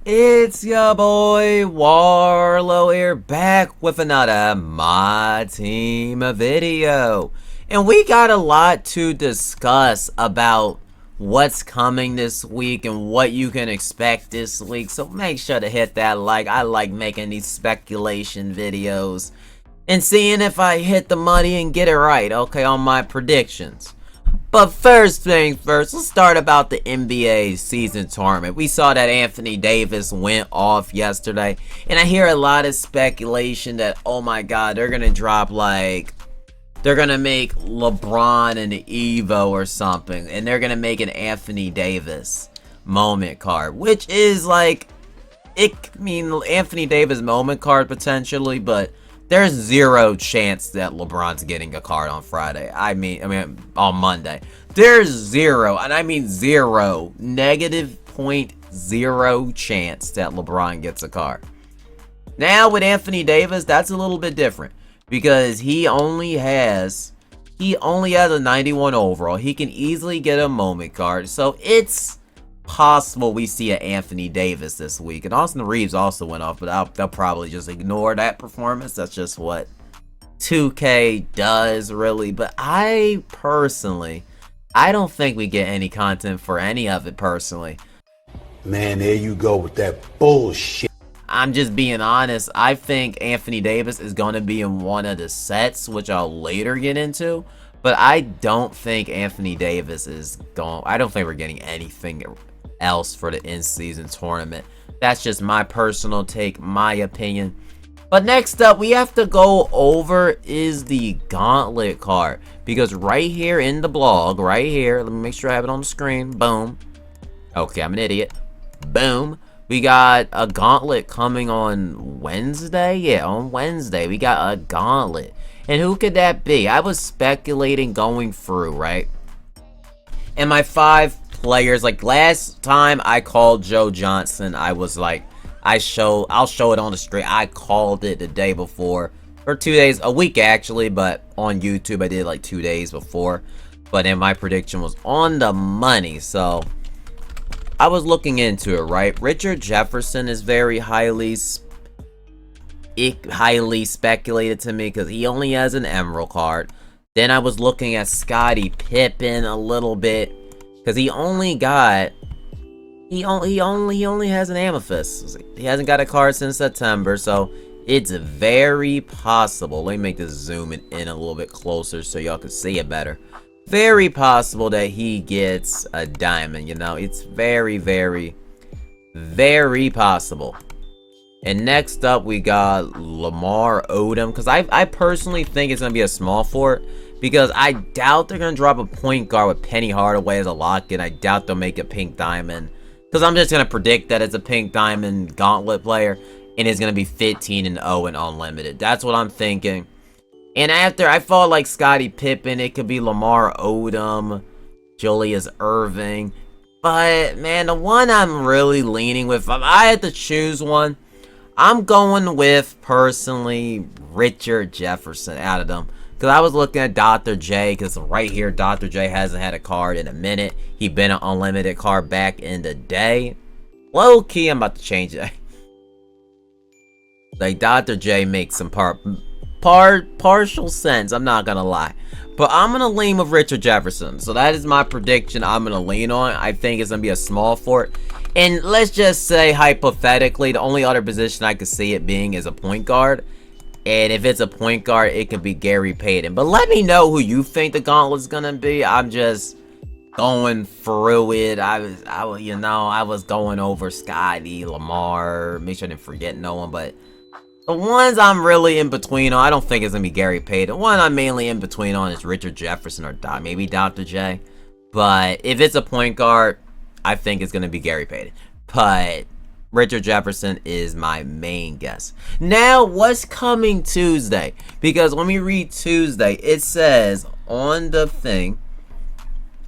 It's your boy Warlow here, back with another My Team video. And we got a lot to discuss about what's coming this week and what you can expect this week. So make sure to hit that like. I like making these speculation videos and seeing if I hit the money and get it right, okay, on my predictions. But first things first, let's start about the NBA season tournament. We saw that Anthony Davis went off yesterday, and I hear a lot of speculation that, oh my god, they're gonna drop they're gonna make LeBron an Evo or something, and they're gonna make an Anthony Davis moment card, which is Anthony Davis moment card potentially, but there's zero chance that LeBron's getting a card on Friday. I mean on Monday. There's zero, and I mean zero, -0.0 chance that LeBron gets a card. Now with Anthony Davis, that's a little bit different because he only has a 91 overall. He can easily get a moment card, so it's possible we see an Anthony Davis this week. And Austin Reeves also went off, but they'll probably just ignore that performance. That's just what 2K does, really. But I don't think we get any content for any of it personally. Man, there you go with that bullshit. I'm just being honest. I think Anthony Davis is going to be in one of the sets, which I'll later get into. But I don't think Anthony Davis is going. I don't think we're getting anything else for the in-season tournament. That's just my personal take, my opinion. But next up, we have to go over is the Gauntlet card, because right here in the blog, right here, let me make sure I have it on the screen. Boom. Okay, I'm an idiot. Boom. We got a Gauntlet coming on Wednesday. Yeah, on Wednesday we got a Gauntlet. And who could that be? I was speculating going through, right? And my 5 players, like last time I called Joe Johnson, I was like, I'll show it on the stream. I called it the day before, or 2 days, a week actually, but on YouTube I did like 2 days before. But then my prediction was on the money, so I was looking into it, right? Richard Jefferson is very highly speculated to me because he only has an Emerald card. Then I was looking at Scottie Pippen a little bit because he only has an Amethyst. He hasn't got a card since September, so it's very possible. Let me make this zoom in a little bit closer so y'all can see it better. Very possible that he gets a diamond, you know. It's very, very, very possible. And next up, we got Lamar Odom, because I personally think it's going to be a small fort, because I doubt they're going to drop a point guard with Penny Hardaway as a lock-in. I doubt they'll make a pink diamond, because I'm just going to predict that it's a pink diamond Gauntlet player, and it's going to be 15-0 and unlimited. That's what I'm thinking. And after, I felt like Scottie Pippen, it could be Lamar Odom, Julius Erving. But, man, the one I'm really leaning with, if I had to choose one, I'm going with, personally, Richard Jefferson out of them. Because I was looking at Dr. J, because right here, Dr. J hasn't had a card in a minute. He's been an unlimited card back in the day. Low key, I'm about to change it. Like, Dr. J makes some partial sense, I'm not gonna lie. But I'm gonna lean with Richard Jefferson. So that is my prediction I'm gonna lean on. I think it's gonna be a small fort. And let's just say, hypothetically, the only other position I could see it being is a point guard. And if it's a point guard, it could be Gary Payton. But let me know who you think the Gauntlet's gonna be. I'm just going through it. I was going over Scotty, Lamar. Make sure I didn't forget no one. But the ones I'm really in between on, I don't think it's gonna be Gary Payton. The one I'm mainly in between on is Richard Jefferson or maybe Dr. J. But if it's a point guard, I think it's going to be Gary Payton. But Richard Jefferson is my main guess. Now, what's coming Tuesday? Because when we read Tuesday, it says on the thing,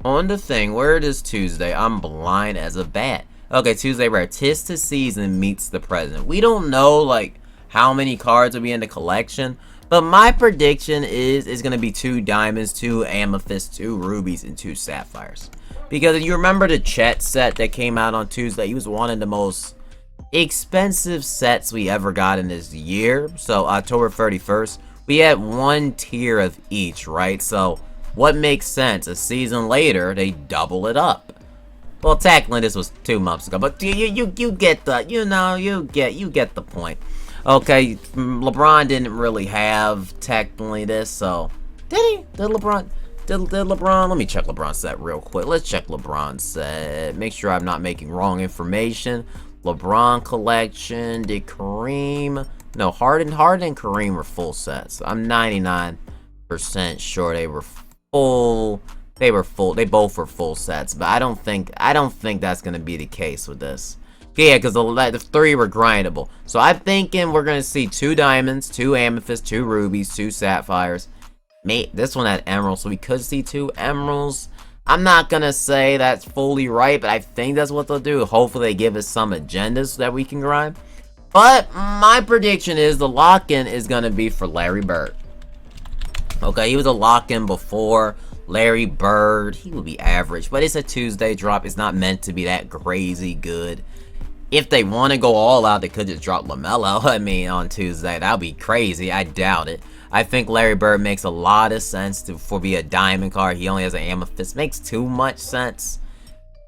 where it is Tuesday, I'm blind as a bat. Okay, Tuesday rare. 'Tis the season meets the president. We don't know, like, how many cards will be in the collection. But my prediction is it's going to be 2 diamonds, 2 amethysts, 2 rubies, and 2 sapphires. Because if you remember the Chet set that came out on Tuesday, he was one of the most expensive sets we ever got in this year. So October 31st, we had one tier of each, right? So what makes sense? A season later, they double it up. Well, technically this was 2 months ago, but you get the you get the point. Okay, LeBron didn't really have technically this, so did he? Did LeBron? Did LeBron? Let me check LeBron's set real quick. Let's check LeBron's set. Make sure I'm not making wrong information. LeBron collection. Did Kareem? No, Harden and Kareem were full sets. I'm 99% sure they were full. They were full. They both were full sets, but I don't think that's gonna be the case with this. Yeah, because the 3 were grindable. So I'm thinking we're gonna see 2 diamonds, 2 amethysts, 2 rubies, 2 sapphires. This one had emeralds, so we could see 2 emeralds. I'm not gonna say that's fully right, but I think that's what they'll do. Hopefully they give us some agendas that we can grind. But my prediction is the lock-in is gonna be for Larry Bird. Okay, he was a lock-in before. Larry Bird, he will be average, but it's a Tuesday drop. It's not meant to be that crazy good. If they want to go all out, they could just drop LaMelo, I mean, on Tuesday. That would be crazy. I doubt it. I think Larry Bird makes a lot of sense for be a diamond card. He only has an amethyst. Makes too much sense.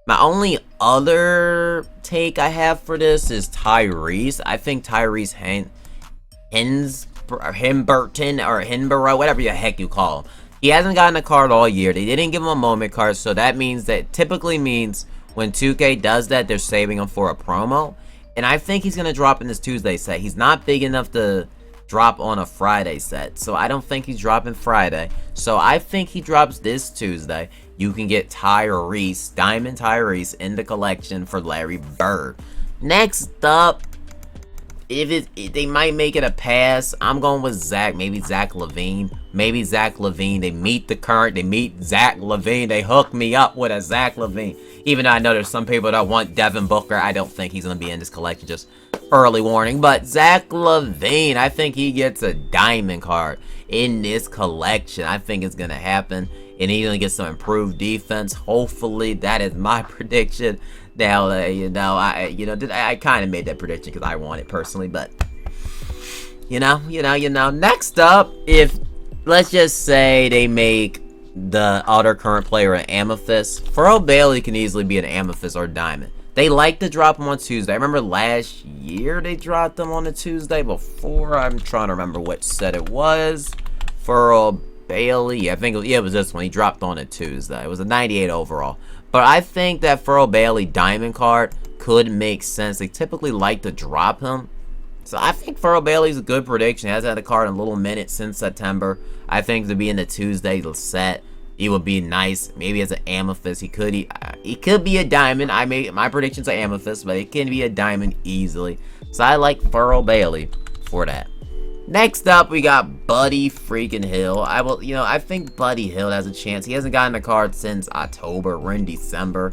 My only other take I have for this is Tyrese. I think Tyrese Himberton or Hinborough, whatever the heck you call him. He hasn't gotten a card all year. They didn't give him a moment card, so that means that typically means when 2K does that, they're saving him for a promo. And I think he's going to drop in this Tuesday set. He's not big enough to drop on a Friday set, so I don't think he's dropping Friday. So I think he drops this Tuesday. You can get Tyrese, Diamond Tyrese, in the collection for Larry Bird. Next up, if they might make it a pass, I'm going with Zach. Maybe Zach LaVine. Maybe Zach LaVine. They meet the current. They meet Zach LaVine. They hook me up with a Zach LaVine. Even though I know there's some people that want Devin Booker. I don't think he's going to be in this collection. Just early warning. But Zach LaVine, I think he gets a diamond card in this collection. I think it's going to happen. And he's going to get some improved defense. Hopefully, that is my prediction. Now, I kind of made that prediction because I want it personally, but Next up, if let's just say they make the other current player an amethyst, Pharrell Bailey can easily be an amethyst or diamond. They like to drop them on Tuesday. I remember last year they dropped them on a Tuesday before. I'm trying to remember what set it was. Pharrell Bailey, I think it was this one. He dropped on a Tuesday. It was a 98 overall. But I think that Pharrell Bailey diamond card could make sense. They typically like to drop him. So I think Pharrell Bailey's a good prediction. He hasn't had a card in a little minute since September. I think to be in the Tuesday set, he would be nice. Maybe as an amethyst, he could be a diamond. My prediction's an amethyst, but it can be a diamond easily. So I like Pharrell Bailey for that. Next up, we got Buddy freaking Hill. I think Buddy Hill has a chance. He hasn't gotten a card since October. We're in December.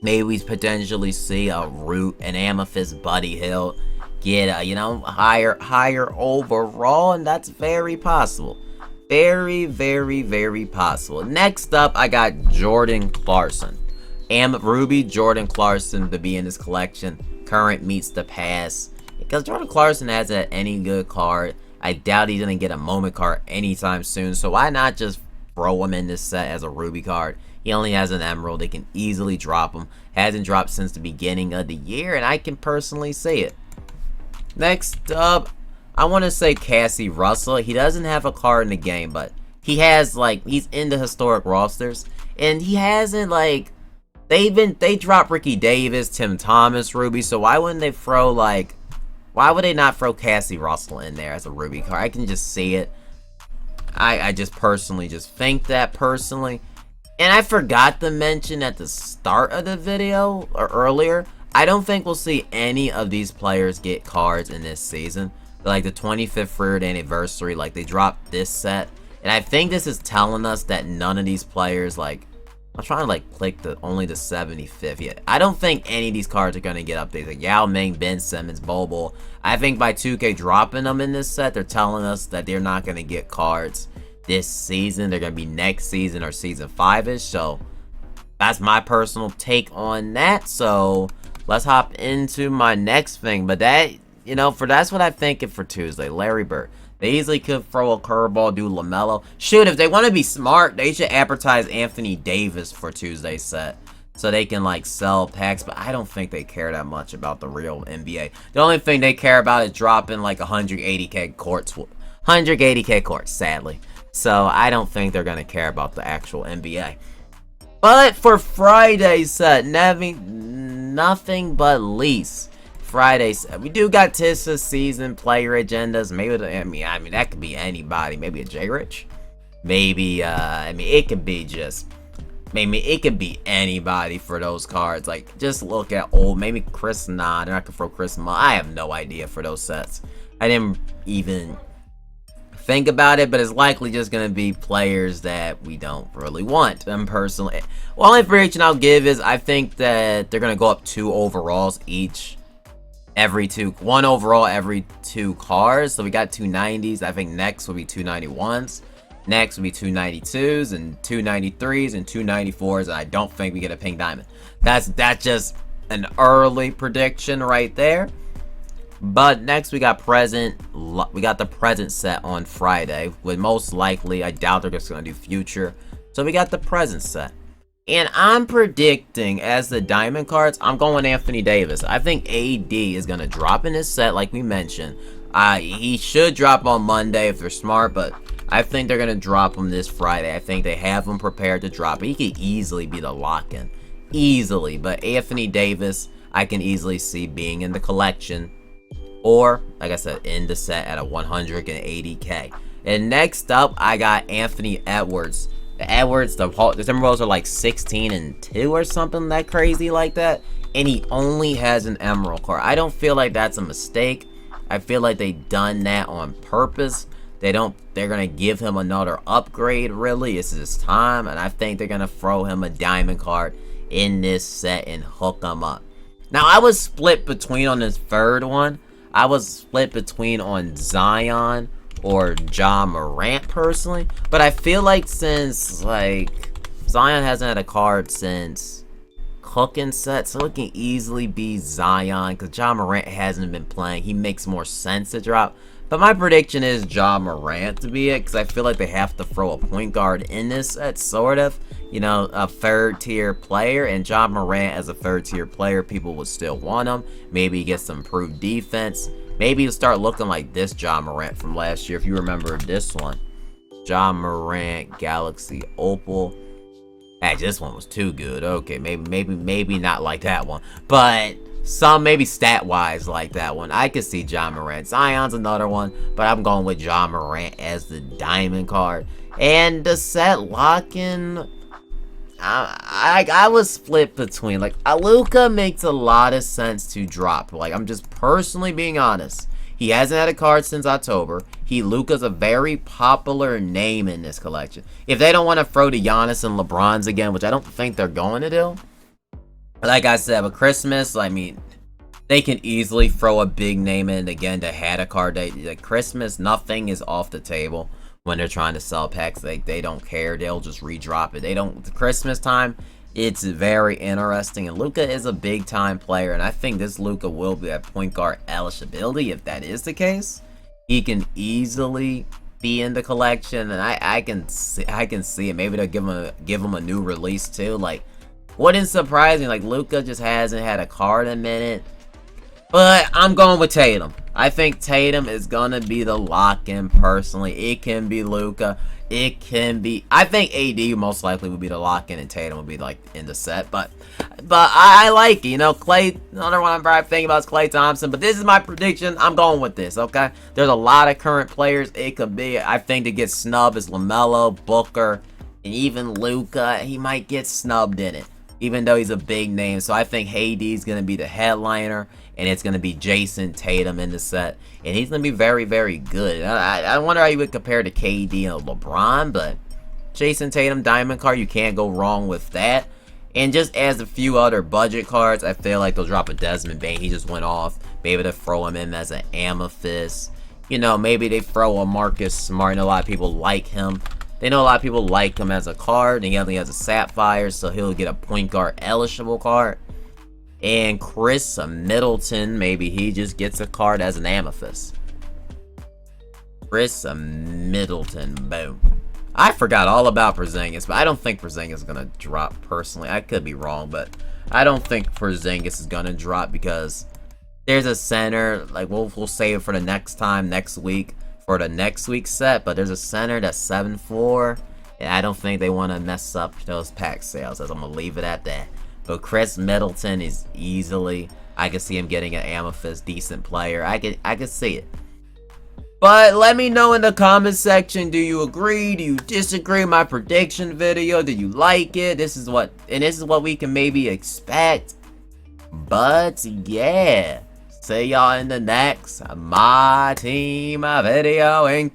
Maybe we potentially see an amethyst Buddy Hill get a, higher overall, and that's very possible. Very, very, very possible. Next up, I got Jordan Clarkson. Ruby Jordan Clarkson to be in this collection. Current meets the past. Because Jordan Clarkson hasn't had any good card. I doubt he's going to get a moment card anytime soon. So why not just throw him in this set as a Ruby card? He only has an Emerald. They can easily drop him. Hasn't dropped since the beginning of the year. And I can personally see it. Next up, I want to say Cassie Russell. He doesn't have a card in the game. But he has, he's in the historic rosters. And he hasn't, they dropped Ricky Davis, Tim Thomas, Ruby. So why wouldn't they throw, why would they not throw Cassie Russell in there as a Ruby card? I can just see it. I just personally think that personally. And I forgot to mention at the start of the video or earlier, I don't think we'll see any of these players get cards in this season. Like the 25th third anniversary, they dropped this set. And I think this is telling us that none of these players, I'm trying to click only the 75th yet. I don't think any of these cards are going to get updated. Like Yao Ming, Ben Simmons, Bobo. I think by 2K dropping them in this set, they're telling us that they're not going to get cards this season. They're going to be next season or season 5-ish. So that's my personal take on that. So let's hop into my next thing. But that, that's what I'm thinking for Tuesday. Larry Bird. They easily could throw a curveball, do LaMelo. Shoot, if they want to be smart, they should advertise Anthony Davis for Tuesday's set, so they can, like, sell packs. But I don't think they care that much about the real NBA. The only thing they care about is dropping, like, 180K courts. 180K courts, sadly. So I don't think they're going to care about the actual NBA. But for Friday's set, nothing but lease. Friday's set. We do got Tissa's season player agendas. Maybe, I mean, that could be anybody. Maybe a J-Rich. Maybe, it could be just... Maybe it could be anybody for those cards. Like, just look at maybe Chris Nod. They're not gonna throw Chris Mull. I have no idea for those sets. I didn't even think about it, but it's likely just gonna be players that we don't really want. Them personally. Well, only information I'll give is I think that they're gonna go up 2 overalls each. One overall every 2 cards. So we got 290s. I think next will be 291s. Next will be 292s and 293s and 294s, and I don't think we get a pink diamond. That's just an early prediction right there. But next we got the present set on Friday. With most likely, I doubt they're just gonna do future. So we got the present set. And I'm predicting, as the diamond cards, I'm going Anthony Davis. I think AD is gonna drop in this set, like we mentioned. He should drop on Monday if they're smart, but I think they're going to drop him this Friday. I think they have him prepared to drop. He could easily be the lock-in. Easily. But Anthony Davis, I can easily see being in the collection. Or, like I said, in the set at a 180K. And next up, I got Anthony Edwards. The Timberwolves are like 16-2 or something that crazy like that. And he only has an emerald card. I don't feel like that's a mistake. I feel like they done that on purpose. They're gonna give him another upgrade, really. This is his time, and I think they're gonna throw him a diamond card in this set and hook him up. Now, I was split between on this third one. I was split between on Zion or Ja Morant personally, but I feel like since, like, Zion hasn't had a card since Cooking set, so it can easily be Zion, because Ja Morant hasn't been playing. He makes more sense to drop. But my prediction is Ja Morant to be it, because I feel like they have to throw a point guard in this set, sort of. A third-tier player, and Ja Morant as a third-tier player, people would still want him. Maybe he gets some improved defense. Maybe he'll start looking like this Ja Morant from last year, if you remember this one. Ja Morant, Galaxy Opal. Actually, this one was too good. Okay, maybe not like that one. But maybe stat-wise like that one. I could see Ja Morant. Zion's another one, but I'm going with Ja Morant as the diamond card. And the set lock-in, I was split between, like, Luka makes a lot of sense to drop. Like, I'm just personally being honest. He hasn't had a card since October. Luka's a very popular name in this collection. If they don't want to throw the Giannis and LeBrons again, which I don't think they're going to do. Like I said, with Christmas, I mean, they can easily throw a big name in again that had a card. Like Christmas, nothing is off the table when they're trying to sell packs. They don't care. They'll just redrop it. Christmas time, it's very interesting. And Luka is a big time player. And I think this Luka will be at point guard eligibility. If that is the case, he can easily be in the collection. And I can see it. Maybe they'll give him a new release too. Like, wouldn't surprise me. Like, Luka just hasn't had a card in a minute. But I'm going with Tatum. I think Tatum is going to be the lock-in personally. It can be Luka. It can be... I think AD most likely would be the lock-in and Tatum would be, like, in the set. But I like it. You know, Klay... Another one I'm very thinking about is Klay Thompson. But this is my prediction. I'm going with this, okay? There's a lot of current players it could be. I think to get snubbed is LaMelo, Booker, and even Luka. He might get snubbed in it, even though he's a big name. So I think AD is going to be the headliner. And it's going to be Jason Tatum in the set. And he's going to be very, very good. I wonder how you would compare to KD and LeBron. But Jason Tatum, diamond card, you can't go wrong with that. And just as a few other budget cards, I feel like they'll drop a Desmond Bain. He just went off. Maybe they'll throw him in as an amethyst. You know, maybe they throw a Marcus Smart. I know a lot of people like him. They know a lot of people like him as a card. And he only has a sapphire, so he'll get a point guard eligible card. And Chris Middleton, maybe he just gets a card as an amethyst. Chris Middleton, boom. I forgot all about Porzingis, but I don't think Porzingis is going to drop personally. I could be wrong, but I don't think Porzingis is going to drop because there's a center, like we'll save it for the next time, next week, for the next week's set, but there's a center that's 7'4", and I don't think they want to mess up those pack sales, as I'm going to leave it at that. But Chris Middleton is easily, I can see him getting an amethyst, decent player. I can see it. But let me know in the comment section, do you agree? Do you disagree with my prediction video? Do you like it? This is what we can maybe expect. But yeah, see y'all in the next My Team video and